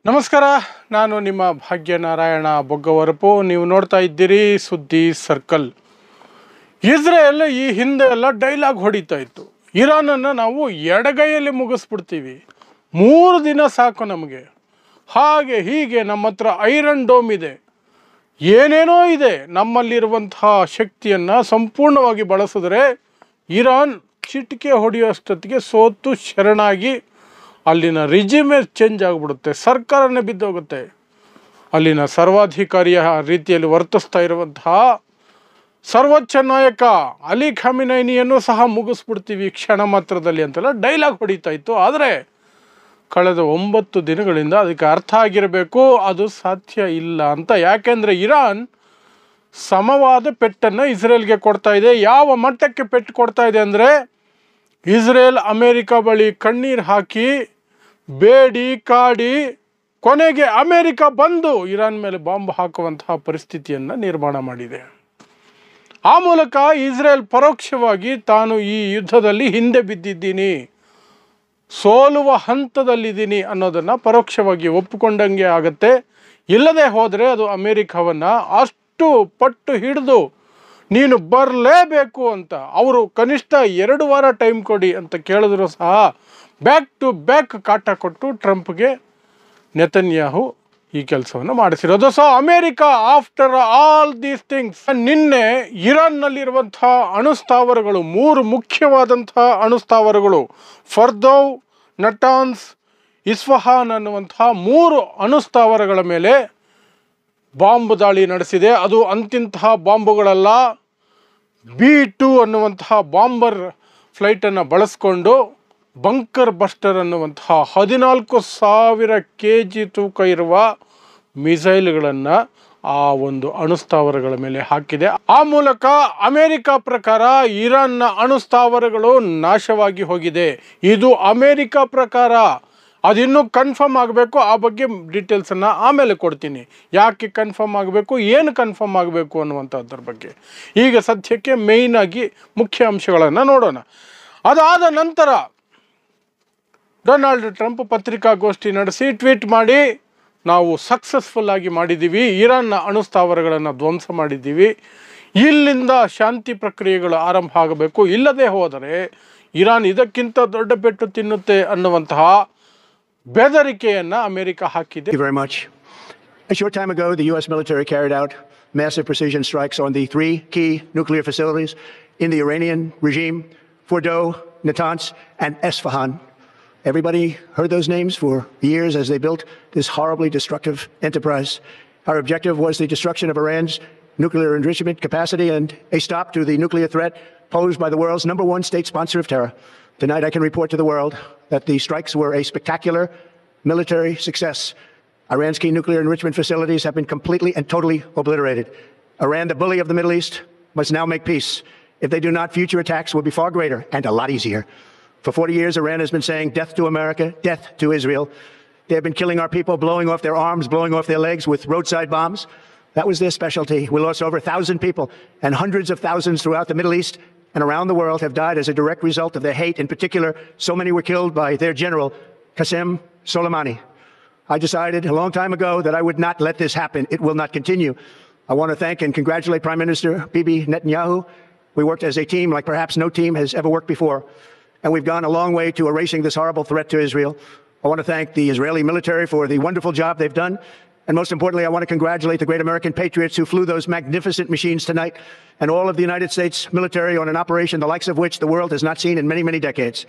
ನಮಸ್ಕಾರ, ನಾನು ನಿಮ್ಮ ಭಾಗ್ಯನಾರಾಯಣ ಬೊಗ್ಗವರಪು. ನೀವು ನೋಡ್ತಾ ಇದ್ದೀರಿ ಸುದ್ದಿ ಸರ್ಕಲ್. ಇಸ್ರೇಲ್ ಈ ಹಿಂದೆ ಎಲ್ಲ ಡೈಲಾಗ್ ಹೊಡಿತಾ ಇತ್ತು, ಇರಾನನ್ನು ನಾವು ಎಡಗೈಯಲ್ಲಿ ಮುಗಿಸ್ಬಿಡ್ತೀವಿ, 3 ದಿನ ಸಾಕು ನಮಗೆ, ಹಾಗೆ ಹೀಗೆ, ನಮ್ಮ ಹತ್ರ ಐರನ್ ಡೋಮ್ ಇದೆ, ಏನೇನೋ ಇದೆ, ನಮ್ಮಲ್ಲಿರುವಂತಹ ಶಕ್ತಿಯನ್ನು ಸಂಪೂರ್ಣವಾಗಿ ಬಳಸಿದ್ರೆ ಇರಾನ್ ಚಿಟಿಕೆ ಹೊಡೆಯೋಷ್ಟೊತ್ತಿಗೆ ಸೋತು ಶರಣಾಗಿ ಅಲ್ಲಿನ ರಿಜಿಮೇ ಚೇಂಜ್ ಆಗಿಬಿಡುತ್ತೆ, ಸರ್ಕಾರನೇ ಬಿದ್ದೋಗುತ್ತೆ. ಅಲ್ಲಿನ ಸರ್ವಾಧಿಕಾರಿಯ ರೀತಿಯಲ್ಲಿ ವರ್ತಿಸ್ತಾ ಇರುವಂತಹ ಸರ್ವೋಚ್ಚ ನಾಯಕ ಅಲಿ ಖಾಮಿನೈನಿಯನ್ನು ಸಹ ಮುಗಿಸ್ಬಿಡ್ತೀವಿ ಕ್ಷಣ ಮಾತ್ರದಲ್ಲಿ ಅಂತೆಲ್ಲ ಡೈಲಾಗ್ ಹೊಡಿತಾ ಇತ್ತು. ಆದರೆ ಕಳೆದ 9 ದಿನಗಳಿಂದ ಅದಕ್ಕೆ ಅರ್ಥ ಆಗಿರಬೇಕು, ಅದು ಸಾಧ್ಯ ಇಲ್ಲ ಅಂತ. ಯಾಕೆಂದರೆ ಇರಾನ್ ಸಮವಾದ ಪೆಟ್ಟನ್ನು ಇಸ್ರೇಲ್ಗೆ ಕೊಡ್ತಾ ಇದೆ. ಯಾವ ಮಟ್ಟಕ್ಕೆ ಪೆಟ್ಟು ಕೊಡ್ತಾ ಇದೆ ಅಂದರೆ, ಇಸ್ರೇಲ್ ಅಮೇರಿಕ ಬಳಿ ಕಣ್ಣೀರು ಹಾಕಿ ಬೇಡಿ ಕಾಡಿ ಕೊನೆಗೆ ಅಮೇರಿಕ ಬಂದು ಇರಾನ್ ಮೇಲೆ ಬಾಂಬ್ ಹಾಕುವಂತಹ ಪರಿಸ್ಥಿತಿಯನ್ನು ನಿರ್ಮಾಣ ಮಾಡಿದೆ. ಆ ಮೂಲಕ ಇಸ್ರೇಲ್ ಪರೋಕ್ಷವಾಗಿ ತಾನು ಈ ಯುದ್ಧದಲ್ಲಿ ಹಿಂದೆ ಬಿದ್ದಿದ್ದೀನಿ, ಸೋಲುವ ಹಂತದಲ್ಲಿದ್ದೀನಿ ಅನ್ನೋದನ್ನು ಪರೋಕ್ಷವಾಗಿ ಒಪ್ಪಿಕೊಂಡಂಗೆ ಆಗುತ್ತೆ. ಇಲ್ಲದೆ ಹೋದರೆ ಅದು ಅಮೇರಿಕವನ್ನು ಅಷ್ಟು ಪಟ್ಟು ಹಿಡಿದು ನೀನು ಬರಲೇಬೇಕು ಅಂತ, ಅವರು ಕನಿಷ್ಠ 2 ವಾರ ಟೈಮ್ ಕೊಡಿ ಅಂತ ಕೇಳಿದ್ರು ಸಹ ಬ್ಯಾಕ್ ಟು ಬ್ಯಾಕ್ ಕಾಟ ಕೊಟ್ಟು ಟ್ರಂಪ್ಗೆ ನೆತನ್ಯಾಹು ಈ ಕೆಲಸವನ್ನು ಮಾಡಿಸಿರೋದು. So America after all these things, ನಿನ್ನೆ ಇರಾನ್ನಲ್ಲಿರುವಂಥ ಅಣುಸ್ಥಾವರಗಳು, 3 ಮುಖ್ಯವಾದಂಥ ಅಣುಸ್ಥಾವರಗಳು, ಫರ್ದೋವ್, ನಟಾನ್ಸ್, ಇಸ್ಫಹಾನ್ ಅನ್ನುವಂಥ 3 ಅಣುಸ್ಥಾವರಗಳ ಮೇಲೆ ಬಾಂಬ್ ದಾಳಿ ನಡೆಸಿದೆ. ಅದು ಅಂತಿಂತಹ ಬಾಂಬುಗಳಲ್ಲ, B-2 ಅನ್ನುವಂತಹ ಬಾಂಬರ್ ಫ್ಲೈಟನ್ನು ಬಳಸ್ಕೊಂಡು ಬಂಕರ್ ಬಸ್ಟರ್ ಅನ್ನುವಂತಹ 14,000 kg ತೂಕ ಇರುವ ಮಿಸೈಲ್ಗಳನ್ನು ಆ ಒಂದು ಅಣುಸ್ಥಾವರಗಳ ಮೇಲೆ ಹಾಕಿದೆ. ಆ ಮೂಲಕ ಅಮೇರಿಕ ಪ್ರಕಾರ ಇರಾನ್ನ ಅಣುಸ್ಥಾವರಗಳು ನಾಶವಾಗಿ ಹೋಗಿದೆ. ಇದು ಅಮೇರಿಕ ಪ್ರಕಾರ, ಅದಿನ್ನೂ ಕನ್ಫರ್ಮ್ ಆಗಬೇಕು. ಆ ಬಗ್ಗೆ ಡೀಟೇಲ್ಸನ್ನು ಆಮೇಲೆ ಕೊಡ್ತೀನಿ, ಯಾಕೆ ಕನ್ಫರ್ಮ್ ಆಗಬೇಕು, ಏನು ಕನ್ಫರ್ಮ್ ಆಗಬೇಕು ಅನ್ನುವಂಥದ್ರ ಬಗ್ಗೆ. ಈಗ ಸದ್ಯಕ್ಕೆ ಮೇಯ್ನಾಗಿ ಮುಖ್ಯ ಅಂಶಗಳನ್ನು ನೋಡೋಣ. ಅದಾದ ನಂತರ ಡೊನಾಲ್ಡ್ ಟ್ರಂಪ್ ಪತ್ರಿಕಾಗೋಷ್ಠಿ ನಡೆಸಿ ಟ್ವೀಟ್ ಮಾಡಿ, ನಾವು ಸಕ್ಸಸ್ಫುಲ್ ಆಗಿ ಮಾಡಿದ್ದೀವಿ, ಇರಾನ್ನ ಅಣುಸ್ಥಾವರಗಳನ್ನು ಧ್ವಂಸ ಮಾಡಿದ್ದೀವಿ, ಇಲ್ಲಿಂದ ಶಾಂತಿ ಪ್ರಕ್ರಿಯೆಗಳು ಆರಂಭ ಆಗಬೇಕು, ಇಲ್ಲದೆ ಹೋದರೆ ಇರಾನ್ ಇದಕ್ಕಿಂತ ದೊಡ್ಡ ಪೆಟ್ಟು ತಿನ್ನುತ್ತೆ ಅನ್ನುವಂತಹ ಬೆದರಿಕೆಯನ್ನು ಅಮೆರಿಕ ಹಾಕಿದೆ. Thank you very much. A short time ago, the U.S. military carried out massive precision strikes on the 3 key nuclear facilities in the Iranian regime: Fordow, Natanz, and Esfahan. Everybody heard those names for years as they built this horribly destructive enterprise. Our objective was the destruction of Iran's nuclear enrichment capacity and a stop to the nuclear threat posed by the world's #1 state sponsor of terror. Tonight, I can report to the world that the strikes were a spectacular military success. Iran's key nuclear enrichment facilities have been completely and totally obliterated. Iran, the bully of the Middle East, must now make peace. If they do not, future attacks will be far greater and a lot easier. For 40 years, Iran has been saying death to America, death to Israel. They have been killing our people, blowing off their arms, blowing off their legs with roadside bombs. That was their specialty. We lost over 1,000 people, and hundreds of thousands throughout the Middle East and around the world have died as a direct result of their hate. In particular, so many were killed by their general, Qasem Soleimani. I decided a long time ago that I would not let this happen. It will not continue. I want to thank and congratulate Prime Minister Bibi Netanyahu. We worked as a team like perhaps no team has ever worked before. And we've gone a long way to erasing this horrible threat to Israel. I want to thank the Israeli military for the wonderful job they've done. And most importantly, I want to congratulate the great American patriots who flew those magnificent machines tonight, and all of the United States military on an operation the likes of which the world has not seen in many, many decades.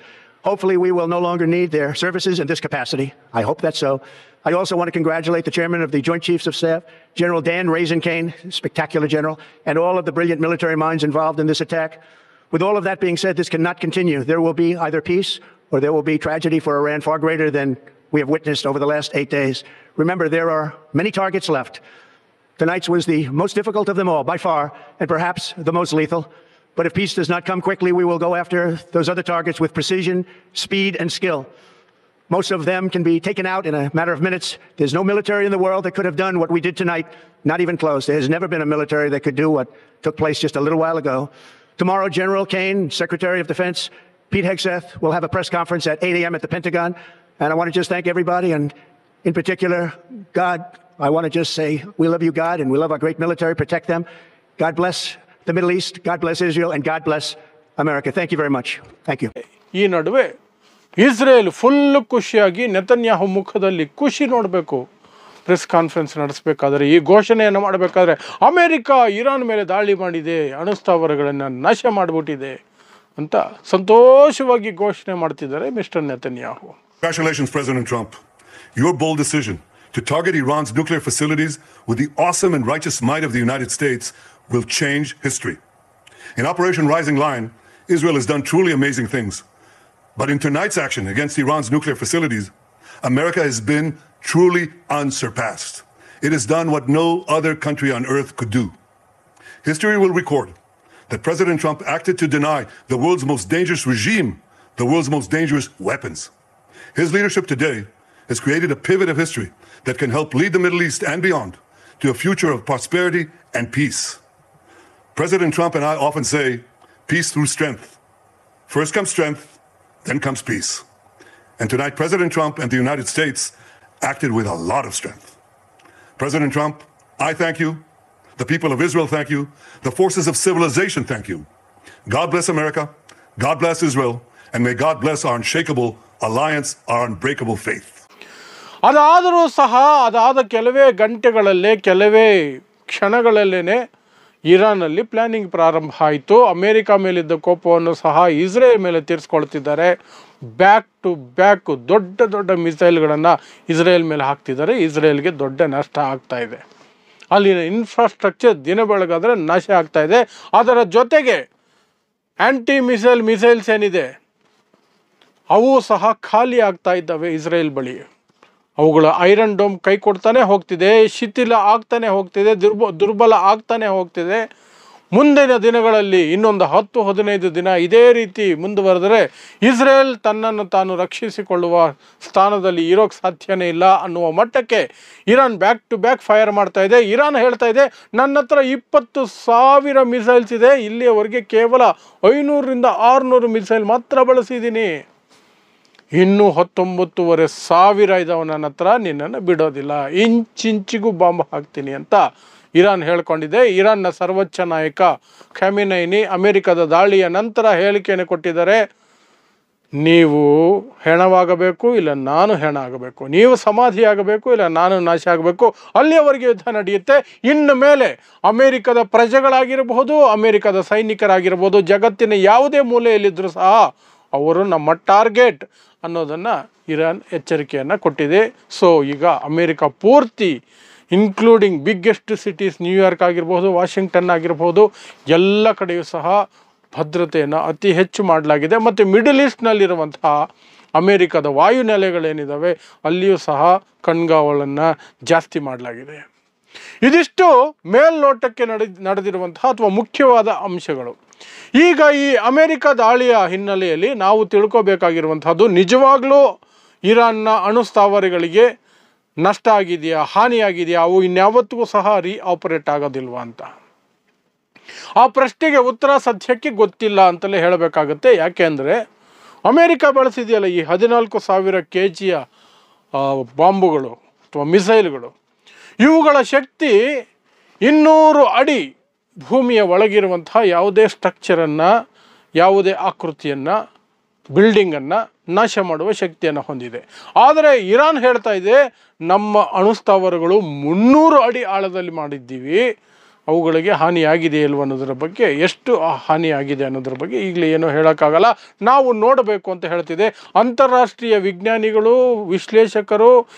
Hopefully, we will no longer need their services in this capacity. I hope that's so. I also want to congratulate the chairman of the Joint Chiefs of Staff, General Dan Raisin-Kane, spectacular general, and all of the brilliant military minds involved in this attack. With all of that being said, this cannot continue. There will be either peace or there will be tragedy for Iran far greater than we have witnessed over the last 8 days. Remember, there are many targets left. Tonight's was the most difficult of them all, by far, and perhaps the most lethal. But if peace does not come quickly, we will go after those other targets with precision, speed, and skill. Most of them can be taken out in a matter of minutes. There's no military in the world that could have done what we did tonight, not even close. There has never been a military that could do what took place just a little while ago. Tomorrow, General Kane, Secretary of Defense, Pete Hegseth will have a press conference at 8 a.m. at the Pentagon. And I want to just thank everybody and In particular, God, I want to just say, we love you, God, and we love our great military. Protect them. God bless the Middle East. God bless Israel, and God bless America. Thank you very much. Thank you. ಈ ನಡುವೆ Israel full ಖುಷಿಯಾಗಿ Netanyahu ಮುಖದಲ್ಲಿ ಖುಷಿ ನೋಡಬೇಕು. Press conference ನಡೆಸಬೇಕಾದ್ರೆ, ಈ ಘೋಷಣೆಯನ್ನು ಮಾಡಬೇಕಾದ್ರೆ, America Iran ಮೇಲೆ ದಾಳಿ ಮಾಡಿದೆ, ಅಣುಸ್ಥಾವರಗಳನ್ನು ನಾಶ ಮಾಡಿಬಿಟ್ಟಿದೆ ಅಂತ ಸಂತೋಷವಾಗಿ ಘೋಷಣೆ ಮಾಡ್ತಿದ್ದಾರೆ mister Netanyahu. Congratulations, President Trump. Your bold decision to target Iran's nuclear facilities with the awesome and righteous might of the United States will change history. In Operation Rising Lion, Israel has done truly amazing things. But in tonight's action against Iran's nuclear facilities, America has been truly unsurpassed. It has done what no other country on earth could do. History will record that President Trump acted to deny the world's most dangerous regime the world's most dangerous weapons. His leadership today has created a pivot of history that can help lead the Middle East and beyond to a future of prosperity and peace. President Trump and I often say, peace through strength. First comes strength, then comes peace. And tonight, President Trump and the United States acted with a lot of strength. President Trump, I thank you. The people of Israel thank you. The forces of civilization thank you. God bless America. God bless Israel. And may God bless our unshakable alliance, our unbreakable faith. ಅದಾದರೂ ಸಹ ಅದಾದ ಕೆಲವೇ ಗಂಟೆಗಳಲ್ಲೇ, ಕೆಲವೇ ಕ್ಷಣಗಳಲ್ಲೇ ಇರಾನಲ್ಲಿ planning ಪ್ರಾರಂಭ ಆಯಿತು. America ಮೇಲಿದ್ದ ಕೋಪವನ್ನು ಸಹ Israel ಮೇಲೆ ತೀರಿಸ್ಕೊಳ್ತಿದ್ದಾರೆ. ಬ್ಯಾಕ್ ಟು ಬ್ಯಾಕ್ ದೊಡ್ಡ ದೊಡ್ಡ ಮಿಸೈಲ್ಗಳನ್ನು ಇಸ್ರೇಲ್ ಮೇಲೆ ಹಾಕ್ತಿದ್ದಾರೆ. ಇಸ್ರೇಲ್ಗೆ ದೊಡ್ಡ ನಷ್ಟ ಆಗ್ತಾ ಇದೆ. ಅಲ್ಲಿನ ಇನ್ಫ್ರಾಸ್ಟ್ರಕ್ಚರ್ ದಿನ ಬೆಳಗಾದರೆ ನಾಶ ಆಗ್ತಾ ಇದೆ. ಅದರ ಜೊತೆಗೆ ಆ್ಯಂಟಿ ಮಿಸೈಲ್ಸ್ ಏನಿದೆ ಅವು ಸಹ ಖಾಲಿ ಆಗ್ತಾ ಇದ್ದಾವೆ ಇಸ್ರೇಲ್ ಬಳಿ. ಅವುಗಳ ಐರನ್ ಡೋಮ್ ಕೈ ಕೊಡ್ತಾನೆ ಹೋಗ್ತಿದೆ, ಶಿಥಿಲ ಆಗ್ತಾನೆ ಹೋಗ್ತಿದೆ, ದುರ್ಬಲ ಆಗ್ತಾನೆ ಹೋಗ್ತಿದೆ. ಮುಂದಿನ ದಿನಗಳಲ್ಲಿ ಇನ್ನೊಂದು 10-15 ದಿನ ಇದೇ ರೀತಿ ಮುಂದುವರೆದರೆ ಇಸ್ರೇಲ್ ತನ್ನನ್ನು ತಾನು ರಕ್ಷಿಸಿಕೊಳ್ಳುವ ಸ್ಥಾನದಲ್ಲಿ ಇರೋಕ್ಕೆ ಸಾಧ್ಯನೇ ಇಲ್ಲ ಅನ್ನುವ ಮಟ್ಟಕ್ಕೆ Iran back to back fire ಮಾಡ್ತಾ ಇದೆ. ಇರಾನ್ ಹೇಳ್ತಾ ಇದೆ, ನನ್ನ ಹತ್ರ 20,000 ಮಿಸೈಲ್ಸ್ ಇದೆ, ಇಲ್ಲಿಯವರೆಗೆ ಕೇವಲ 500-600 ಮಿಸೈಲ್ ಮಾತ್ರ ಬಳಸಿದ್ದೀನಿ, ಇನ್ನೂ 19,500 ಇದಾವೆ ನನ್ನ ಹತ್ರ, ನಿನ್ನನ್ನು ಬಿಡೋದಿಲ್ಲ, ಇಂಚಿಂಚಿಗೂ ಬಾಂಬ್ ಹಾಕ್ತೀನಿ ಅಂತ ಇರಾನ್ ಹೇಳ್ಕೊಂಡಿದೆ. ಇರಾನ್ನ ಸರ್ವೋಚ್ಚ ನಾಯಕ ಖಮೇನಿ ಅಮೆರಿಕದ ದಾಳಿಯ ನಂತರ ಹೇಳಿಕೆಯನ್ನು ಕೊಟ್ಟಿದ್ದಾರೆ, ನೀವು ಹೆಣವಾಗಬೇಕು, ಇಲ್ಲ ನಾನು ಹೆಣ ಆಗಬೇಕು, ನೀವು ಸಮಾಧಿ ಆಗಬೇಕು, ಇಲ್ಲ ನಾನು ನಾಶ ಆಗಬೇಕು, ಅಲ್ಲಿಯವರೆಗೆ ಯುದ್ಧ ನಡೆಯುತ್ತೆ. ಇನ್ನು ಮೇಲೆ ಅಮೆರಿಕದ ಪ್ರಜೆಗಳಾಗಿರಬಹುದು, ಅಮೆರಿಕದ ಸೈನಿಕರಾಗಿರ್ಬೋದು, ಜಗತ್ತಿನ ಯಾವುದೇ ಮೂಲೆಯಲ್ಲಿದ್ದರೂ ಸಹ ಅವರು ನಮ್ಮ ಟಾರ್ಗೆಟ್ ಅನ್ನೋದನ್ನು ಇರಾನ್ ಎಚ್ಚರಿಕೆಯನ್ನು ಕೊಟ್ಟಿದೆ. ಸೊ ಈಗ ಅಮೇರಿಕ ಪೂರ್ತಿ ಇನ್ಕ್ಲೂಡಿಂಗ್ ಬಿಗ್ಗೆಸ್ಟ್ ಸಿಟೀಸ್ ನ್ಯೂಯಾರ್ಕ್ ಆಗಿರ್ಬೋದು, ವಾಷಿಂಗ್ಟನ್ ಆಗಿರ್ಬೋದು, ಎಲ್ಲ ಕಡೆಯೂ ಸಹ ಭದ್ರತೆಯನ್ನು ಅತಿ ಹೆಚ್ಚು ಮಾಡಲಾಗಿದೆ. ಮತ್ತು ಮಿಡಲ್ ಈಸ್ಟ್ನಲ್ಲಿರುವಂತಹ ಅಮೇರಿಕದ ವಾಯುನೆಲೆಗಳೇನಿದ್ದಾವೆ ಅಲ್ಲಿಯೂ ಸಹ ಕಣ್ಗಾವಲನ್ನು ಜಾಸ್ತಿ ಮಾಡಲಾಗಿದೆ. ಇದಿಷ್ಟು ಮೇಲ್ನೋಟಕ್ಕೆ ನಡೆದಿರುವಂತಹ ಅಥವಾ ಮುಖ್ಯವಾದ ಅಂಶಗಳು. ಈಗ ಈ ಅಮೆರಿಕ ದಾಳಿಯ ಹಿನ್ನೆಲೆಯಲ್ಲಿ ನಾವು ತಿಳ್ಕೋಬೇಕಾಗಿರುವಂಥದ್ದು, ನಿಜವಾಗ್ಲೂ ಇರಾನ್ನ ಅಣುಸ್ಥಾವರಗಳಿಗೆ ನಷ್ಟ ಆಗಿದೆಯಾ, ಹಾನಿಯಾಗಿದೆಯಾ, ಅವು ಇನ್ಯಾವತ್ತಿಗೂ ಸಹ ಆಪರೇಟ್ ಆಗೋದಿಲ್ವಾ ಅಂತ. ಆ ಪ್ರಶ್ನೆಗೆ ಉತ್ತರ ಸದ್ಯಕ್ಕೆ ಗೊತ್ತಿಲ್ಲ ಅಂತಲೇ ಹೇಳಬೇಕಾಗತ್ತೆ. ಯಾಕೆ ಅಂದರೆ ಅಮೇರಿಕ ಬಳಸಿದೆಯಲ್ಲ ಈ 14,000 kg ಬಾಂಬುಗಳು ಅಥವಾ ಮಿಸೈಲ್ಗಳು, ಇವುಗಳ ಶಕ್ತಿ 200 ಅಡಿ ಭೂಮಿಯ ಒಳಗಿರುವಂತಹ ಯಾವುದೇ ಸ್ಟ್ರಕ್ಚರನ್ನು, ಯಾವುದೇ ಆಕೃತಿಯನ್ನು, ಬಿಲ್ಡಿಂಗನ್ನು ನಾಶ ಮಾಡುವ ಶಕ್ತಿಯನ್ನು ಹೊಂದಿದೆ. ಆದರೆ ಇರಾನ್ ಹೇಳ್ತಾ ಇದೆ, ನಮ್ಮ ಅಣುಸ್ಥಾವರಗಳು 300 ಅಡಿ ಆಳದಲ್ಲಿ ಮಾಡಿದ್ದೀವಿ, ಅವುಗಳಿಗೆ ಹಾನಿಯಾಗಿದೆ ಇಲ್ವ ಅನ್ನೋದ್ರ ಬಗ್ಗೆ, ಎಷ್ಟು ಹಾನಿಯಾಗಿದೆ ಅನ್ನೋದ್ರ ಬಗ್ಗೆ ಈಗಲೇ ಏನೂ ಹೇಳೋಕ್ಕಾಗಲ್ಲ, ನಾವು ನೋಡಬೇಕು ಅಂತ ಹೇಳ್ತಿದೆ. ಅಂತಾರಾಷ್ಟ್ರೀಯ ವಿಜ್ಞಾನಿಗಳು, ವಿಶ್ಲೇಷಕರು,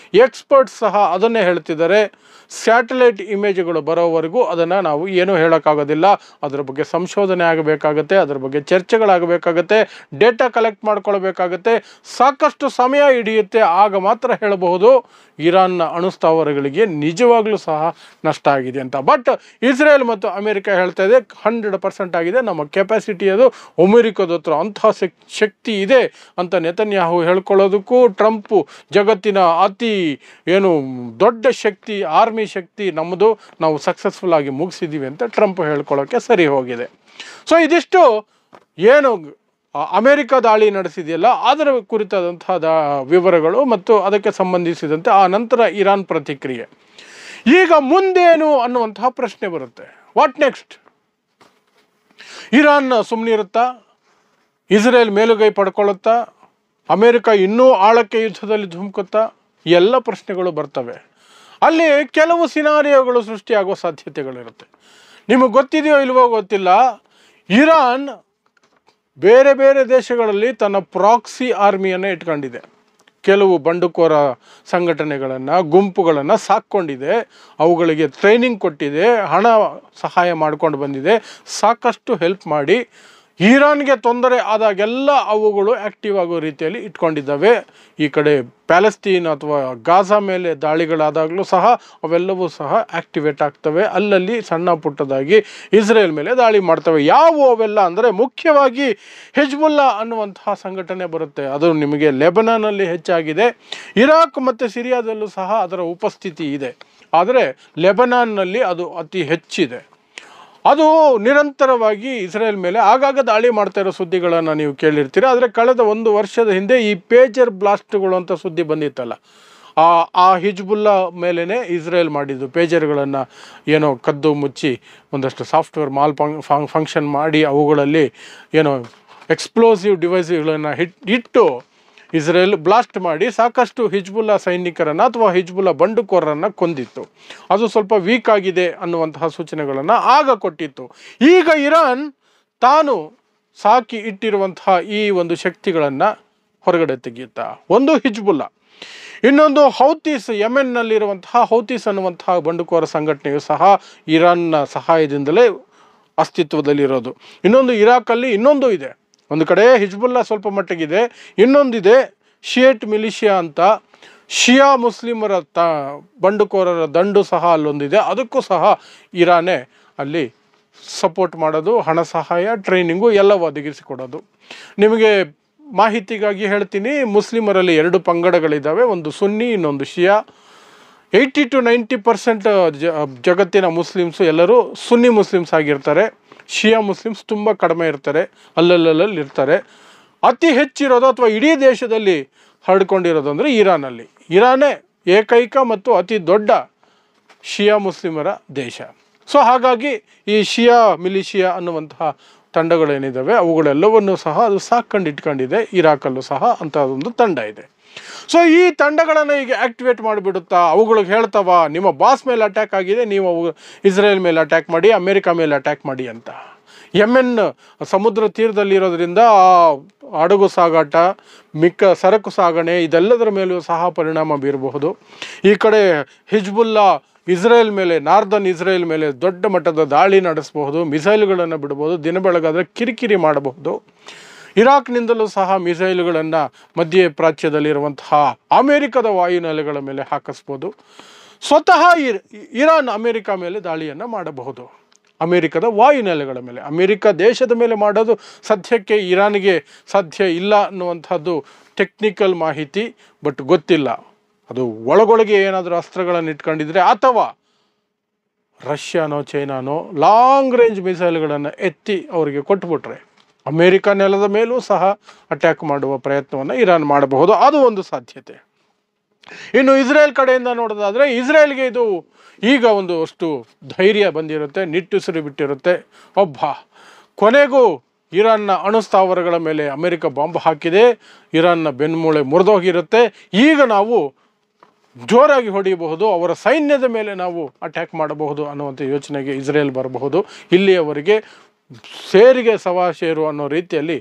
ಎಕ್ಸ್ಪರ್ಟ್ಸ್ ಸಹ ಅದನ್ನೇ ಹೇಳ್ತಿದ್ದಾರೆ. ಸ್ಯಾಟಲೈಟ್ ಇಮೇಜ್ಗಳು ಬರೋವರೆಗೂ ಅದನ್ನು ನಾವು ಏನೂ ಹೇಳೋಕ್ಕಾಗೋದಿಲ್ಲ. ಅದರ ಬಗ್ಗೆ ಸಂಶೋಧನೆ ಆಗಬೇಕಾಗತ್ತೆ, ಅದರ ಬಗ್ಗೆ ಚರ್ಚೆಗಳಾಗಬೇಕಾಗತ್ತೆ, ಡೇಟಾ ಕಲೆಕ್ಟ್ ಮಾಡ್ಕೊಳ್ಬೇಕಾಗತ್ತೆ, ಸಾಕಷ್ಟು ಸಮಯ ಹಿಡಿಯುತ್ತೆ. ಆಗ ಮಾತ್ರ ಹೇಳಬಹುದು ಇರಾನ್ನ ಅಣುಸ್ಥಾವರಗಳಿಗೆ ನಿಜವಾಗ್ಲೂ ಸಹ ನಷ್ಟ ಆಗಿದೆ ಅಂತ. ಬಟ್ ಇಸ್ರೇಲ್ ಮತ್ತು ಅಮೆರಿಕ ಹೇಳ್ತಾ ಇದೆ 100% ಆಗಿದೆ, ನಮ್ಮ ಕೆಪಾಸಿಟಿ ಅದು ಅಮೆರಿಕದ ಹತ್ರ ಅಂತಹ ಶಕ್ತಿ ಇದೆ ಅಂತ ನೆತನ್ಯಾಹು ಹೇಳ್ಕೊಳ್ಳೋದಕ್ಕೂ, ಟ್ರಂಪು ಜಗತ್ತಿನ ಅತಿ ದೊಡ್ಡ ಶಕ್ತಿ, ಆರ್ಮಿ ಶಕ್ತಿ ನಮ್ಮದು, ನಾವು ಸಕ್ಸಸ್ಫುಲ್ ಆಗಿ ಮುಗಿಸಿದ್ದೀವಿ ಅಂತ ಟ್ರಂಪ್ ಹೇಳ್ಕೊಳ್ಳೋಕ್ಕೆ ಸರಿ ಹೋಗಿದೆ. ಸೊ ಇದಿಷ್ಟು ಅಮೆರಿಕ ದಾಳಿ ನಡೆಸಿದೆಯಲ್ಲ ಅದರ ಕುರಿತಾದಂತಹ ವಿವರಗಳು ಮತ್ತು ಅದಕ್ಕೆ ಸಂಬಂಧಿಸಿದಂತೆ ಆ ನಂತರ ಇರಾನ್ ಪ್ರತಿಕ್ರಿಯೆ. ಈಗ ಮುಂದೇನು ಅನ್ನುವಂತಹ ಪ್ರಶ್ನೆ ಬರುತ್ತೆ. What next? ಇರಾನ್ ಸುಮ್ಮನಿರುತ್ತಾ? ಇಸ್ರೇಲ್ ಮೇಲುಗೈ ಪಡ್ಕೊಳ್ಳುತ್ತಾ? ಅಮೆರಿಕ ಇನ್ನೂ ಆಳಕ್ಕೆ ಯುದ್ಧದಲ್ಲಿ ಧುಮುಕುತ್ತಾ? ಎಲ್ಲ ಪ್ರಶ್ನೆಗಳು ಬರ್ತವೆ. ಅಲ್ಲಿ ಕೆಲವು ಸಿನಾರಿಯೋಗಳು ಸೃಷ್ಟಿಯಾಗುವ ಸಾಧ್ಯತೆಗಳಿರುತ್ತೆ. ನಿಮಗೆ ಗೊತ್ತಿದೆಯೋ ಇಲ್ವೋ ಗೊತ್ತಿಲ್ಲ, ಇರಾನ್ ಬೇರೆ ಬೇರೆ ದೇಶಗಳಲ್ಲಿ ತನ್ನ ಪ್ರಾಕ್ಸಿ ಆರ್ಮಿಯನ್ನು ಇಟ್ಕೊಂಡಿದೆ. ಕೆಲವು ಬಂಡುಕೋರ ಸಂಘಟನೆಗಳನ್ನು, ಗುಂಪುಗಳನ್ನು ಸಾಕ್ಕೊಂಡಿದೆ, ಅವುಗಳಿಗೆ ಟ್ರೈನಿಂಗ್ ಕೊಟ್ಟಿದೆ, ಹಣ ಸಹಾಯ ಮಾಡ್ಕೊಂಡು ಬಂದಿದೆ, ಸಾಕಷ್ಟು ಹೆಲ್ಪ್ ಮಾಡಿ ಇರಾನ್ಗೆ ತೊಂದರೆ ಆದಾಗೆಲ್ಲ ಅವುಗಳು ಆ್ಯಕ್ಟಿವ್ ಆಗೋ ರೀತಿಯಲ್ಲಿ ಇಟ್ಕೊಂಡಿದ್ದಾವೆ. ಈ ಕಡೆ ಪ್ಯಾಲೆಸ್ತೀನ್ ಅಥವಾ ಗಾಜಾ ಮೇಲೆ ದಾಳಿಗಳಾದಾಗಲೂ ಸಹ ಅವೆಲ್ಲವೂ ಸಹ ಆ್ಯಕ್ಟಿವೇಟ್ ಆಗ್ತವೆ. ಅಲ್ಲಲ್ಲಿ ಸಣ್ಣ ಪುಟ್ಟದಾಗಿ ಇಸ್ರೇಲ್ ಮೇಲೆ ದಾಳಿ ಮಾಡ್ತವೆ. ಯಾವುವು ಅವೆಲ್ಲ ಅಂದರೆ ಮುಖ್ಯವಾಗಿ ಹೆಜ್ಬುಲ್ಲಾ ಅನ್ನುವಂತಹ ಸಂಘಟನೆ ಬರುತ್ತೆ. ಅದು ನಿಮಗೆ ಲೆಬನಾನಲ್ಲಿ ಹೆಚ್ಚಾಗಿದೆ, ಇರಾಕ್ ಮತ್ತು ಸಿರಿಯಾದಲ್ಲೂ ಸಹ ಅದರ ಉಪಸ್ಥಿತಿ ಇದೆ. ಆದರೆ ಲೆಬನಾನ್ನಲ್ಲಿ ಅದು ಅತಿ ಹೆಚ್ಚಿದೆ. ಅದು ನಿರಂತರವಾಗಿ ಇಸ್ರೇಲ್ ಮೇಲೆ ಆಗಾಗ ದಾಳಿ ಮಾಡ್ತಾ ಇರೋ ಸುದ್ದಿಗಳನ್ನು ನೀವು ಕೇಳಿರ್ತೀರ. ಆದರೆ ಕಳೆದ 1 ವರ್ಷದ ಹಿಂದೆ ಈ ಪೇಜರ್ ಬ್ಲಾಸ್ಟ್ಗಳು ಅಂತ ಸುದ್ದಿ ಬಂದಿತ್ತಲ್ಲ, ಆ ಹಿಜ್ಬುಲ್ಲಾ ಮೇಲೇ ಇಸ್ರೇಲ್ ಮಾಡಿದ್ದು. ಪೇಜರ್ಗಳನ್ನು ಏನೋ ಕದ್ದು ಮುಚ್ಚಿ ಒಂದಷ್ಟು ಸಾಫ್ಟ್ವೇರ್ ಫಂಕ್ಷನ್ ಮಾಡಿ ಅವುಗಳಲ್ಲಿ ಏನೋ ಎಕ್ಸ್ಪ್ಲೋಸಿವ್ ಡಿವೈಸ್ಗಳನ್ನು ಇಟ್ಟು ಇಸ್ರೇಲ್ ಬ್ಲಾಸ್ಟ್ ಮಾಡಿ ಸಾಕಷ್ಟು ಹಿಜ್ಬುಲ್ಲಾ ಸೈನಿಕರನ್ನು ಅಥವಾ ಹಿಜ್ಬುಲ್ಲಾ ಬಂಡುಕೋರರನ್ನು ಕೊಂದಿತ್ತು. ಅದು ಸ್ವಲ್ಪ ವೀಕ್ ಆಗಿದೆ ಅನ್ನುವಂತಹ ಸೂಚನೆಗಳನ್ನು ಆಗ ಕೊಟ್ಟಿತ್ತು. ಈಗ ಇರಾನ್ ತಾನು ಸಾಕಿ ಇಟ್ಟಿರುವಂತಹ ಈ ಒಂದು ಶಕ್ತಿಗಳನ್ನು ಹೊರಗಡೆ ತೆಗೆಯುತ್ತಾ, ಒಂದು ಹಿಜ್ಬುಲ್ಲಾ, ಇನ್ನೊಂದು ಹೌತೀಸ್, ಯೆಮೆನ್ನಲ್ಲಿರುವಂತಹ ಹೌತೀಸ್ ಅನ್ನುವಂತಹ ಬಂಡುಕೋರ ಸಂಘಟನೆಯು ಸಹ ಇರಾನ್ನ ಸಹಾಯದಿಂದಲೇ ಅಸ್ತಿತ್ವದಲ್ಲಿರೋದು. ಇನ್ನೊಂದು ಇರಾಕಲ್ಲಿ ಇನ್ನೊಂದು ಇದೆ. ಒಂದು ಕಡೆ ಹಿಜ್ಬುಲ್ಲಾ ಸ್ವಲ್ಪ ಮಟ್ಟಿಗಿದೆ, ಇನ್ನೊಂದಿದೆ ಶಿಯೇಟ್ ಮಿಲಿಷಿಯಾ ಅಂತ, ಶಿಯಾ ಮುಸ್ಲಿಮರ ಬಂಡುಕೋರರ ದಂಡು ಸಹ ಅಲ್ಲೊಂದಿದೆ. ಅದಕ್ಕೂ ಸಹ ಇರಾನೇ ಅಲ್ಲಿ ಸಪೋರ್ಟ್ ಮಾಡೋದು, ಹಣ ಸಹಾಯ, ಟ್ರೈನಿಂಗು ಎಲ್ಲ ಒದಗಿಸಿಕೊಡೋದು. ನಿಮಗೆ ಮಾಹಿತಿಗಾಗಿ ಹೇಳ್ತೀನಿ, ಮುಸ್ಲಿಮರಲ್ಲಿ 2 ಪಂಗಡಗಳಿದ್ದಾವೆ, ಒಂದು ಸುನ್ನಿ, ಇನ್ನೊಂದು ಶಿಯಾ. 80 to 90% ಜಗತ್ತಿನ ಮುಸ್ಲಿಮ್ಸು ಎಲ್ಲರೂ ಸುನ್ನಿ ಮುಸ್ಲಿಮ್ಸ್ ಆಗಿರ್ತಾರೆ. ಶಿಯಾ ಮುಸ್ಲಿಮ್ಸ್ ತುಂಬ ಕಡಿಮೆ ಇರ್ತಾರೆ, ಅಲ್ಲಲ್ಲಿ ಇರ್ತಾರೆ. ಅತಿ ಹೆಚ್ಚಿರೋದು ಅಥವಾ ಇಡೀ ದೇಶದಲ್ಲಿ ಹರಡ್ಕೊಂಡಿರೋದು ಅಂದರೆ ಇರಾನಲ್ಲಿ. ಇರಾನೇ ಏಕೈಕ ಮತ್ತು ಅತಿ ದೊಡ್ಡ ಶಿಯಾ ಮುಸ್ಲಿಮರ ದೇಶ. ಸೊ ಹಾಗಾಗಿ ಈ ಶಿಯಾ ಮಿಲಿಷಿಯಾ ಅನ್ನುವಂತಹ ತಂಡಗಳೇನಿದ್ದಾವೆ ಅವುಗಳೆಲ್ಲವನ್ನೂ ಸಹ ಅದು ಸಾಕೊಂಡಿಟ್ಕೊಂಡಿದೆ. ಇರಾಕಲ್ಲೂ ಸಹ ಅಂಥದ್ದೊಂದು ತಂಡ ಇದೆ. ಸೊ ಈ ತಂಡಗಳನ್ನು ಈಗ ಆ್ಯಕ್ಟಿವೇಟ್ ಮಾಡಿಬಿಡುತ್ತಾ, ಅವುಗಳಿಗೆ ಹೇಳ್ತಾವ ನಿಮ್ಮ ಬಾಸ್ ಮೇಲೆ ಅಟ್ಯಾಕ್ ಆಗಿದೆ, ನೀವು ಇಸ್ರೇಲ್ ಮೇಲೆ ಅಟ್ಯಾಕ್ ಮಾಡಿ, ಅಮೆರಿಕ ಮೇಲೆ ಅಟ್ಯಾಕ್ ಮಾಡಿ ಅಂತ. ಯೆಮೆನ್ ಸಮುದ್ರ ತೀರದಲ್ಲಿರೋದ್ರಿಂದ ಹಡಗು ಸಾಗಾಟ, ಮಿಕ್ಕ ಸರಕು ಸಾಗಣೆ ಇದೆಲ್ಲದರ ಮೇಲೂ ಸಹ ಪರಿಣಾಮ ಬೀರಬಹುದು. ಈ ಕಡೆ ಹಿಜ್ಬುಲ್ಲಾ ಇಸ್ರೇಲ್ ಮೇಲೆ, ನಾರ್ದನ್ ಇಸ್ರೇಲ್ ಮೇಲೆ ದೊಡ್ಡ ಮಟ್ಟದ ದಾಳಿ ನಡೆಸಬಹುದು, ಮಿಸೈಲ್ಗಳನ್ನು ಬಿಡಬಹುದು, ದಿನ ಬೆಳಗಾದರೆ ಕಿರಿಕಿರಿ ಮಾಡಬಹುದು. ಇರಾಕ್ನಿಂದಲೂ ಸಹ ಮಿಸೈಲ್ಗಳನ್ನು ಮಧ್ಯ ಪ್ರಾಚ್ಯದಲ್ಲಿರುವಂತಹ ಅಮೆರಿಕದ ವಾಯುನೆಲೆಗಳ ಮೇಲೆ ಹಾಕಿಸ್ಬೋದು. ಸ್ವತಃ ಇರಾನ್ ಅಮೆರಿಕ ಮೇಲೆ ದಾಳಿಯನ್ನು ಮಾಡಬಹುದು, ಅಮೆರಿಕದ ವಾಯುನೆಲೆಗಳ ಮೇಲೆ. ಅಮೆರಿಕ ದೇಶದ ಮೇಲೆ ಮಾಡೋದು ಸದ್ಯಕ್ಕೆ ಇರಾನಿಗೆ ಸಾಧ್ಯ ಇಲ್ಲ ಅನ್ನುವಂಥದ್ದು ಟೆಕ್ನಿಕಲ್ ಮಾಹಿತಿ, ಬಟ್ ಗೊತ್ತಿಲ್ಲ. ಅದು ಒಳಗೊಳಗೆ ಏನಾದರೂ ಅಸ್ತ್ರಗಳನ್ನು ಇಟ್ಕೊಂಡಿದ್ರೆ ಅಥವಾ ರಷ್ಯಾನೋ ಚೈನಾನೋ ಲಾಂಗ್ ರೇಂಜ್ ಮಿಸೈಲ್ಗಳನ್ನು ಎತ್ತಿ ಅವರಿಗೆ ಕೊಟ್ಬಿಟ್ರೆ ಅಮೇರಿಕ ನೆಲದ ಮೇಲೂ ಸಹ ಅಟ್ಯಾಕ್ ಮಾಡುವ ಪ್ರಯತ್ನವನ್ನು ಇರಾನ್ ಮಾಡಬಹುದು. ಅದು ಒಂದು ಸಾಧ್ಯತೆ. ಇನ್ನು ಇಸ್ರೇಲ್ ಕಡೆಯಿಂದ ನೋಡೋದಾದರೆ, ಇಸ್ರೇಲ್ಗೆ ಇದು ಈಗ ಒಂದು ಅಷ್ಟು ಧೈರ್ಯ ಬಂದಿರುತ್ತೆ, ನಿಟ್ಟುಸಿರು ಬಿಟ್ಟಿರುತ್ತೆ. ಕೊನೆಗೂ ಇರಾನ್ನ ಅಣುಸ್ಥಾವರಗಳ ಮೇಲೆ ಅಮೆರಿಕ ಬಾಂಬ್ ಹಾಕಿದೆ, ಇರಾನ್ನ ಬೆನ್ಮೂಳೆ ಮುರಿದೋಗಿರುತ್ತೆ. ಈಗ ನಾವು ಜೋರಾಗಿ ಹೊಡೆಯಬಹುದು, ಅವರ ಸೈನ್ಯದ ಮೇಲೆ ನಾವು ಅಟ್ಯಾಕ್ ಮಾಡಬಹುದು ಅನ್ನುವಂಥ ಯೋಚನೆಗೆ ಇಸ್ರೇಲ್ ಬರಬಹುದು. ಇಲ್ಲಿಯವರೆಗೆ ಸೇರಿಗೆ ಸವಾಶೇರು ಅನ್ನೋ ರೀತಿಯಲ್ಲಿ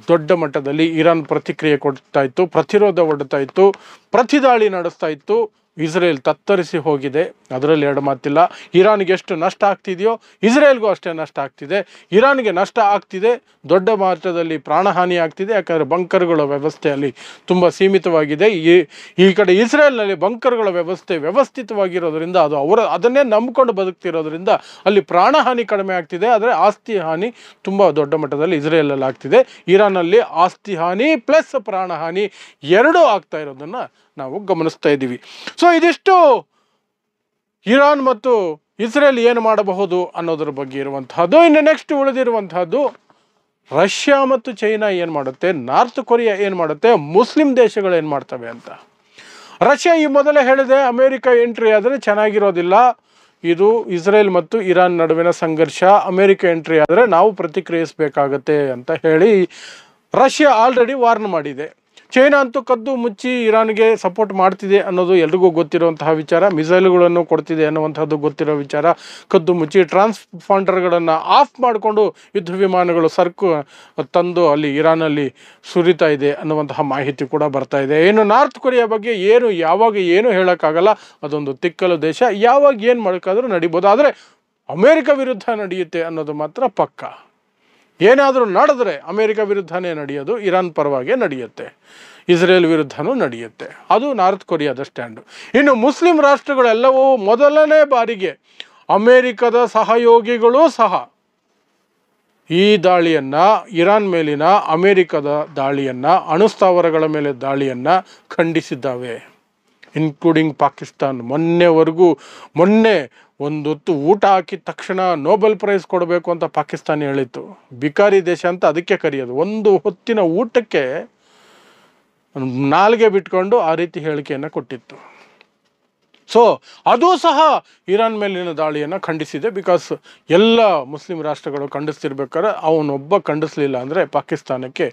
ದೊಡ್ಡ ಮಟ್ಟದಲ್ಲಿ ಇರಾನ್ ಪ್ರತಿಕ್ರಿಯೆ ಕೊಡ್ತಾ ಇತ್ತು, ಪ್ರತಿರೋಧ ಒಡ್ತಾ ಇತ್ತು, ಪ್ರತಿದಾಳಿ ನಡೆಸ್ತಾ ಇತ್ತು. ಇಸ್ರೇಲ್ ತತ್ತರಿಸಿ ಹೋಗಿದೆ, ಅದರಲ್ಲಿ 2 ಮಾತಿಲ್ಲ. ಇರಾನ್ಗೆ ಎಷ್ಟು ನಷ್ಟ ಆಗ್ತಿದೆಯೋ ಇಸ್ರೇಲ್ಗೂ ಅಷ್ಟೇ ನಷ್ಟ ಆಗ್ತಿದೆ. ಇರಾನ್ಗೆ ನಷ್ಟ ಆಗ್ತಿದೆ, ದೊಡ್ಡ ಮಟ್ಟದಲ್ಲಿ ಪ್ರಾಣಹಾನಿ ಆಗ್ತಿದೆ, ಯಾಕಂದರೆ ಬಂಕರ್ಗಳ ವ್ಯವಸ್ಥೆಯಲ್ಲಿ ತುಂಬ ಸೀಮಿತವಾಗಿದೆ. ಈ ಕಡೆ ಇಸ್ರೇಲ್ನಲ್ಲಿ ಬಂಕರ್ಗಳ ವ್ಯವಸ್ಥೆ ವ್ಯವಸ್ಥಿತವಾಗಿರೋದ್ರಿಂದ ಅದು ಅದನ್ನೇ ನಂಬಿಕೊಂಡು ಬದುಕ್ತಿರೋದ್ರಿಂದ ಅಲ್ಲಿ ಪ್ರಾಣಹಾನಿ ಕಡಿಮೆ ಆಗ್ತಿದೆ, ಆದರೆ ಆಸ್ತಿ ಹಾನಿ ತುಂಬ ದೊಡ್ಡ ಮಟ್ಟದಲ್ಲಿ ಇಸ್ರೇಲಲ್ಲಿ ಆಗ್ತಿದೆ. ಇರಾನಲ್ಲಿ ಆಸ್ತಿ ಹಾನಿ ಪ್ಲಸ್ ಪ್ರಾಣಹಾನಿ ಎರಡೂ ಆಗ್ತಾ ಇರೋದನ್ನು ನಾವು ಗಮನಿಸ್ತಾ ಇದ್ದೀವಿ. ಸೊ ಇದಿಷ್ಟು ಇರಾನ್ ಮತ್ತು ಇಸ್ರೇಲ್ ಏನು ಮಾಡಬಹುದು ಅನ್ನೋದ್ರ ಬಗ್ಗೆ ಇರುವಂತಹದ್ದು. ಇನ್ನು ನೆಕ್ಸ್ಟ್ ಉಳಿದಿರುವಂತಹದ್ದು ರಷ್ಯಾ ಮತ್ತು ಚೈನಾ ಏನು ಮಾಡುತ್ತೆ, ನಾರ್ತ್ ಕೊರಿಯಾ ಏನು ಮಾಡುತ್ತೆ, ಮುಸ್ಲಿಂ ದೇಶಗಳು ಏನು ಮಾಡ್ತವೆ ಅಂತ. ರಷ್ಯಾ ಈ ಮೊದಲೇ ಹೇಳಿದೆ ಅಮೇರಿಕ ಎಂಟ್ರಿ ಆದರೆ ಚೆನ್ನಾಗಿರೋದಿಲ್ಲ, ಇದು ಇಸ್ರೇಲ್ ಮತ್ತು ಇರಾನ್ ನಡುವಿನ ಸಂಘರ್ಷ, ಅಮೇರಿಕ ಎಂಟ್ರಿ ಆದರೆ ನಾವು ಪ್ರತಿಕ್ರಿಯಿಸಬೇಕಾಗತ್ತೆ ಅಂತ ಹೇಳಿ ರಷ್ಯಾ ಆಲ್ರೆಡಿ ವಾರ್ನ್ ಮಾಡಿದೆ. ಚೈನಾ ಅಂತೂ ಕದ್ದು ಮುಚ್ಚಿ ಇರಾನ್ಗೆ ಸಪೋರ್ಟ್ ಮಾಡ್ತಿದೆ ಅನ್ನೋದು ಎಲ್ರಿಗೂ ಗೊತ್ತಿರುವಂತಹ ವಿಚಾರ, ಮಿಸೈಲ್ಗಳನ್ನು ಕೊಡ್ತಿದೆ ಅನ್ನುವಂಥದ್ದು ಗೊತ್ತಿರೋ ವಿಚಾರ. ಕದ್ದು ಮುಚ್ಚಿ ಟ್ರಾನ್ಸ್ಪಾಂಡರ್ಗಳನ್ನು ಆಫ್ ಮಾಡಿಕೊಂಡು ಯುದ್ಧ ವಿಮಾನಗಳು ತಂದು ಅಲ್ಲಿ ಇರಾನಲ್ಲಿ ಸುರಿತಾ ಇದೆ ಅನ್ನುವಂತಹ ಮಾಹಿತಿ ಕೂಡ ಬರ್ತಾ ಇದೆ. ಏನು ನಾರ್ತ್ ಕೊರಿಯಾ ಬಗ್ಗೆ ಯಾವಾಗ ಏನು ಹೇಳೋಕ್ಕಾಗಲ್ಲ, ಅದೊಂದು ತಿಕ್ಕಲು ದೇಶ, ಯಾವಾಗ ಏನು ಮಾಡೋಕ್ಕಾದ್ರೂ ನಡಿಬೋದು. ಆದರೆ ಅಮೇರಿಕ ವಿರುದ್ಧ ನಡೆಯುತ್ತೆ ಅನ್ನೋದು ಮಾತ್ರ ಪಕ್ಕ. ಏನಾದರೂ ನಡೆದ್ರೆ ಅಮೇರಿಕ ವಿರುದ್ಧನೇ ನಡೆಯೋದು, ಇರಾನ್ ಪರವಾಗಿ ನಡೆಯುತ್ತೆ, ಇಸ್ರೇಲ್ ವಿರುದ್ಧನೂ ನಡೆಯುತ್ತೆ. ಅದು ನಾರ್ತ್ ಕೊರಿಯಾದ ಸ್ಟ್ಯಾಂಡು. ಇನ್ನು ಮುಸ್ಲಿಂ ರಾಷ್ಟ್ರಗಳೆಲ್ಲವೂ ಮೊದಲನೇ ಬಾರಿಗೆ ಅಮೇರಿಕದ ಸಹಯೋಗಿಗಳೂ ಸಹ ಈ ದಾಳಿಯನ್ನು, ಇರಾನ್ ಮೇಲಿನ ಅಮೇರಿಕದ ದಾಳಿಯನ್ನು, ಅಣುಸ್ಥಾವರಗಳ ಮೇಲೆ ದಾಳಿಯನ್ನು ಖಂಡಿಸಿದ್ದಾವೆ, ಇನ್ಕ್ಲೂಡಿಂಗ್ ಪಾಕಿಸ್ತಾನ್. ಮೊನ್ನೆ ಒಂದೊತ್ತು ಊಟ ಹಾಕಿದ ತಕ್ಷಣ ನೋಬೆಲ್ ಪ್ರೈಸ್ ಕೊಡಬೇಕು ಅಂತ ಪಾಕಿಸ್ತಾನ ಹೇಳಿತ್ತು. ಬಿಕಾರಿ ದೇಶ ಅಂತ ಅದಕ್ಕೆ ಕರೆಯೋದು. ಒಂದು ಹೊತ್ತಿನ ಊಟಕ್ಕೆ ನಾಲ್ಗೆ ಬಿಟ್ಕೊಂಡು ಆ ರೀತಿ ಹೇಳಿಕೆಯನ್ನು ಕೊಟ್ಟಿತ್ತು. ಸೊ ಅದೂ ಸಹ ಇರಾನ್ ಮೇಲಿನ ದಾಳಿಯನ್ನು ಖಂಡಿಸಿದೆ. ಬಿಕಾಸ್ ಎಲ್ಲ ಮುಸ್ಲಿಂ ರಾಷ್ಟ್ರಗಳು ಖಂಡಿಸ್ತಿರ್ಬೇಕಾದ್ರೆ ಅವನೊಬ್ಬ ಖಂಡಿಸ್ಲಿಲ್ಲ ಅಂದರೆ ಪಾಕಿಸ್ತಾನಕ್ಕೆ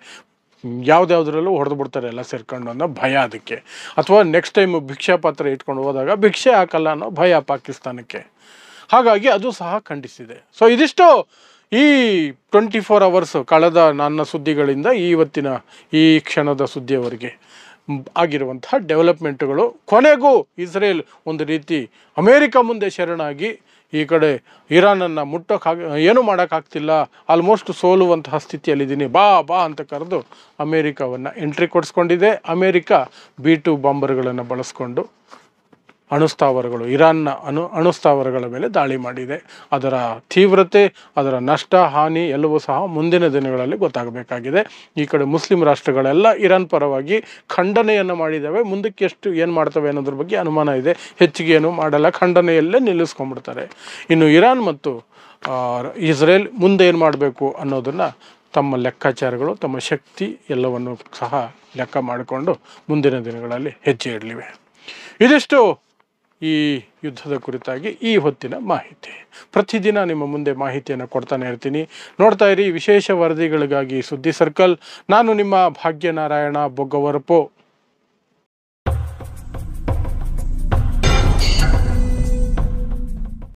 ಯಾವುದ್ಯಾವುದರಲ್ಲೂ ಹೊಡೆದು ಬಿಡ್ತಾರೆ ಎಲ್ಲ ಸೇರ್ಕೊಂಡು ಅನ್ನೋ ಭಯ ಅದಕ್ಕೆ. ಅಥವಾ ನೆಕ್ಸ್ಟ್ ಟೈಮ್ ಭಿಕ್ಷಾ ಪಾತ್ರ ಇಟ್ಕೊಂಡು ಹೋದಾಗ ಭಿಕ್ಷೆ ಹಾಕಲ್ಲ ಅನ್ನೋ ಭಯ ಪಾಕಿಸ್ತಾನಕ್ಕೆ. ಹಾಗಾಗಿ ಅದು ಸಹ ಖಂಡಿಸಿದೆ. ಸೊ ಇದಿಷ್ಟು ಈ 24 hours ಕಳೆದ ನನ್ನ ಸುದ್ದಿಗಳಿಂದ ಇವತ್ತಿನ ಈ ಕ್ಷಣದ ಸುದ್ದಿಯವರೆಗೆ ಆಗಿರುವಂತಹ ಡೆವಲಪ್ಮೆಂಟ್ಗಳು. ಕೊನೆಗೂ ಇಸ್ರೇಲ್ ಒಂದು ರೀತಿ ಅಮೇರಿಕ ಮುಂದೆ ಶರಣಾಗಿ ಈ ಕಡೆ ಇರಾನನ್ನು ಏನೂ ಮಾಡೋಕ್ಕಾಗ್ತಿಲ್ಲ, ಆಲ್ಮೋಸ್ಟ್ ಸೋಲುವಂತಹ ಸ್ಥಿತಿಯಲ್ಲಿದ್ದೀನಿ, ಬಾ ಅಂತ ಕರೆದು ಅಮೇರಿಕಾವನ್ನು ಎಂಟ್ರಿ ಕೊಡಿಸ್ಕೊಂಡಿದೆ. ಅಮೇರಿಕ B2 ಬಾಂಬರ್ಗಳನ್ನು ಬಳಸ್ಕೊಂಡು ಅಣುಸ್ಥಾವರಗಳು, ಇರಾನ್ನ ಅಣುಸ್ಥಾವರಗಳ ಮೇಲೆ ದಾಳಿ ಮಾಡಿದೆ. ಅದರ ತೀವ್ರತೆ, ಅದರ ನಷ್ಟ, ಹಾನಿ ಎಲ್ಲವೂ ಸಹ ಮುಂದಿನ ದಿನಗಳಲ್ಲಿ ಗೊತ್ತಾಗಬೇಕಾಗಿದೆ. ಈ ಕಡೆ ಮುಸ್ಲಿಂ ರಾಷ್ಟ್ರಗಳೆಲ್ಲ ಇರಾನ್ ಪರವಾಗಿ ಖಂಡನೆಯನ್ನು ಮಾಡಿದ್ದಾವೆ. ಮುಂದಕ್ಕೆ ಏನು ಮಾಡ್ತವೆ ಅನ್ನೋದ್ರ ಬಗ್ಗೆ ಅನುಮಾನ ಇದೆ. ಹೆಚ್ಚಿಗೆ ಏನು ಮಾಡಲ್ಲ, ಖಂಡನೆಯಲ್ಲೇ ನಿಲ್ಲಿಸ್ಕೊಂಡ್ಬಿಡ್ತಾರೆ. ಇನ್ನು ಇರಾನ್ ಮತ್ತು ಇಸ್ರೇಲ್ ಮುಂದೆ ಏನು ಮಾಡಬೇಕು ಅನ್ನೋದನ್ನು ತಮ್ಮ ಲೆಕ್ಕಾಚಾರಗಳು, ತಮ್ಮ ಶಕ್ತಿ ಎಲ್ಲವನ್ನು ಸಹ ಲೆಕ್ಕ ಮಾಡಿಕೊಂಡು ಮುಂದಿನ ದಿನಗಳಲ್ಲಿ ಹೆಜ್ಜೆ ಇಡಲಿವೆ. ಇದಿಷ್ಟು ಈ ಯುದ್ಧದ ಕುರಿತಾಗಿ ಈ ಹೊತ್ತಿನ ಮಾಹಿತಿ. ಪ್ರತಿದಿನ ನಿಮ್ಮ ಮುಂದೆ ಮಾಹಿತಿಯನ್ನು ಕೊಡ್ತಾನೆ ಇರ್ತೀನಿ. ನೋಡ್ತಾ ಇರಿ ವಿಶೇಷ ವರದಿಗಳಿಗಾಗಿ ಸುದ್ದಿ ಸರ್ಕಲ್. ನಾನು ನಿಮ್ಮ ಭಾಗ್ಯನಾರಾಯಣ ಬೊಗ್ಗವರಪು.